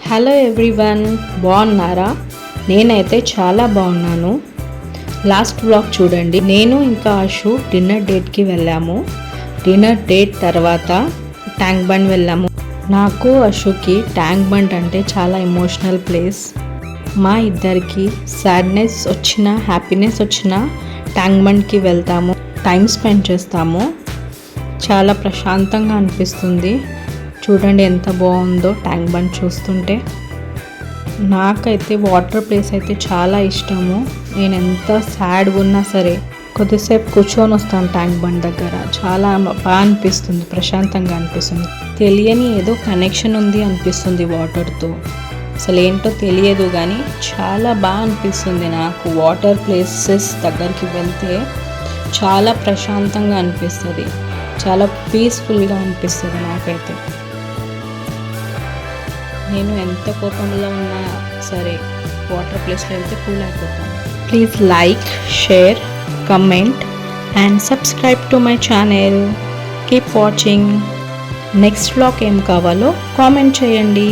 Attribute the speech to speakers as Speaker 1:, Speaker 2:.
Speaker 1: Hello everyone, బాగున్నారా? నేనైతే చాలా బాగున్నాను. లాస్ట్ వ్లాగ్ చూడండి. నేను ఇంకా అషు డిన్నర్ డేట్కి వెళ్ళాము. డిన్నర్ డేట్ తర్వాత ట్యాంక్ బండ్ వెళ్ళాము. నాకు అషుకి ట్యాంక్ బండ్ అంటే చాలా ఎమోషనల్ ప్లేస్. మా ఇద్దరికి సాడ్నెస్ వచ్చినా హ్యాపీనెస్ వచ్చినా ట్యాంక్ బండ్కి వెళ్తాము, టైం స్పెండ్ చేస్తాము. చాలా ప్రశాంతంగా అనిపిస్తుంది. చూడండి ఎంత బాగుందో ట్యాంక్ బండ్ చూస్తుంటే. నాకైతే వాటర్ ప్లేస్ అయితే చాలా ఇష్టము. నేను ఎంత సాడ్గా ఉన్నా సరే కొద్దిసేపు కూర్చొని వస్తాను ట్యాంక్ బండ్ దగ్గర. చాలా బాగా అనిపిస్తుంది, ప్రశాంతంగా అనిపిస్తుంది. తెలియని ఏదో కనెక్షన్ ఉంది అనిపిస్తుంది వాటర్తో. అసలు ఏంటో తెలియదు కానీ చాలా బాగా అనిపిస్తుంది నాకు. వాటర్ ప్లేసెస్ దగ్గరికి వెళ్తే చాలా ప్రశాంతంగా అనిపిస్తుంది, చాలా పీస్ఫుల్గా అనిపిస్తుంది నాకైతే. నేను ఎంత కోపంలో ఉన్నా సరే వాటర్ ప్లేస్లో వెళ్తే కూల్ అయిపోతాను. Please like, share, comment and subscribe to my channel. Keep watching. Next vlog ఏం కావాలో కామెంట్ చేయండి.